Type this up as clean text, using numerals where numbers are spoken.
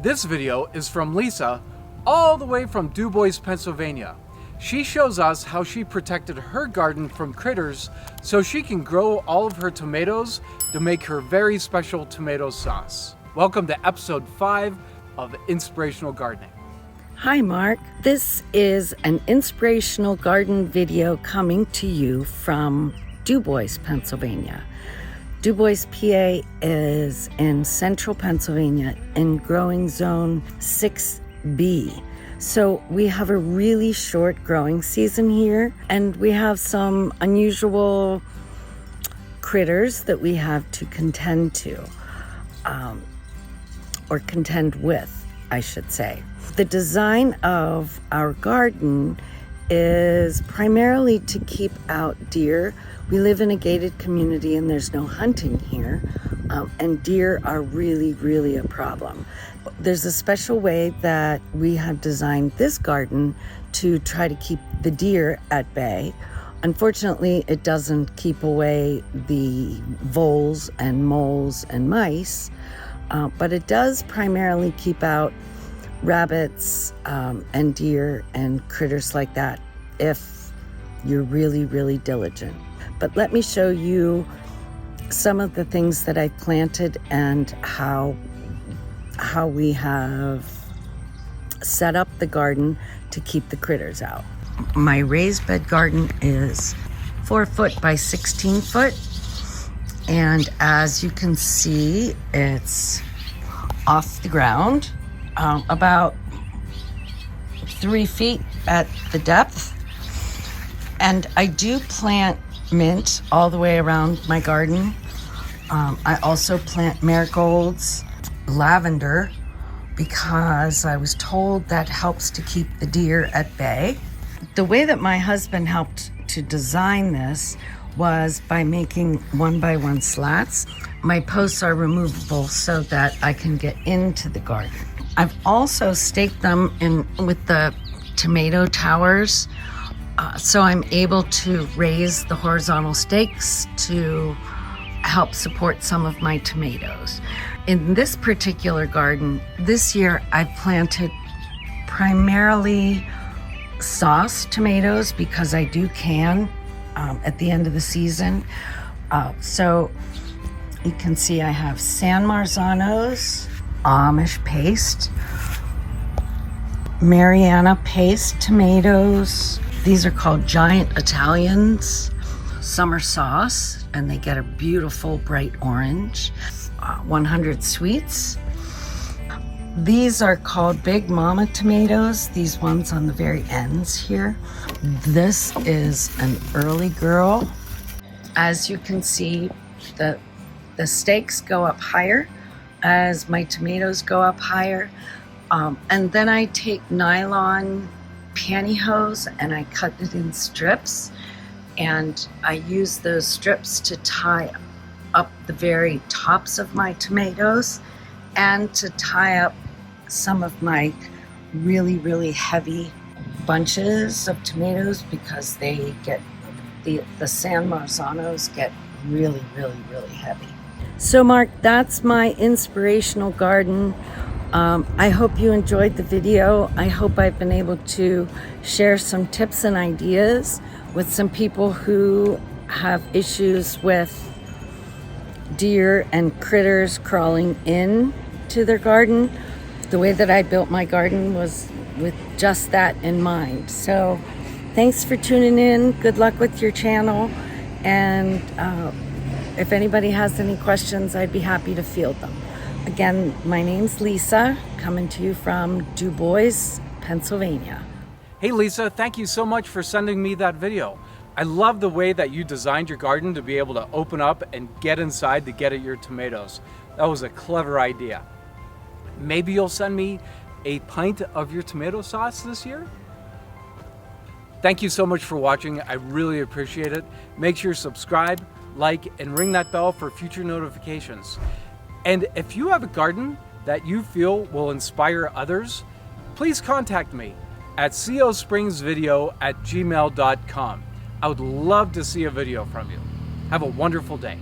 This video is from Lisa, all the way from Dubois, Pennsylvania. She shows us how she protected her garden from critters so she can grow all of her tomatoes to make her very special tomato sauce. Welcome to episode 5 of Inspirational Gardening. Hi Mark, this is an inspirational garden video coming to you from Dubois, Pennsylvania. Dubois, PA is in central Pennsylvania in growing zone 6B. So we have a really short growing season here, and we have some unusual critters that we have to contend to, or contend with, I should say. The design of our garden is primarily to keep out deer. We live in a gated community and there's no hunting here, and deer are really a problem. There's a special way that we have designed this garden to try to keep the deer at bay. Unfortunately, it doesn't keep away the voles and moles and mice, but it does primarily keep out rabbits and deer and critters like that if you're really diligent. But let me show you some of the things that I've planted and how we have set up the garden to keep the critters out. My raised bed garden is 4 foot by 16 foot, and as you can see, it's off the ground, about 3 feet at the depth. And I do plant mint all the way around my garden. I also plant marigolds, lavender, because I was told that helps to keep the deer at bay. The way that my husband helped to design this was by making 1x1 slats. My posts are removable so that I can get into the garden. I've also staked them in with the tomato towers, so I'm able to raise the horizontal stakes to help support some of my tomatoes. In this particular garden, this year I planted primarily sauce tomatoes because I do can at the end of the season. So you can see I have San Marzanos, Amish paste, Mariana paste tomatoes. These are called Giant Italians, summer sauce, and they get a beautiful bright orange. 100 sweets. These are called Big Mama tomatoes, these ones on the very ends here. This is an early girl. As you can see, the stakes go up higher as my tomatoes go up higher. And then I take nylon pantyhose and I cut it in strips, and I use those strips to tie up the very tops of my tomatoes and to tie up some of my really heavy bunches of tomatoes, because they get the San Marzanos get really heavy. So Mark, that's my inspirational garden. I hope you enjoyed the video. I hope I've been able to share some tips and ideas with some people who have issues with deer and critters crawling in to their garden. The way that I built my garden was with just that in mind. So thanks for tuning in. Good luck with your channel. And if anybody has any questions, I'd be happy to field them. Again, my name's Lisa, coming to you from Dubois, Pennsylvania. Hey Lisa, thank you so much for sending me that video. I love the way that you designed your garden to be able to open up and get inside to get at your tomatoes. That was a clever idea. Maybe you'll send me a pint of your tomato sauce this year? Thank you so much for watching. I really appreciate it. Make sure you subscribe, like, and ring that bell for future notifications. And if you have a garden that you feel will inspire others, please contact me at cospringsvideo@gmail.com. I would love to see a video from you. Have a wonderful day.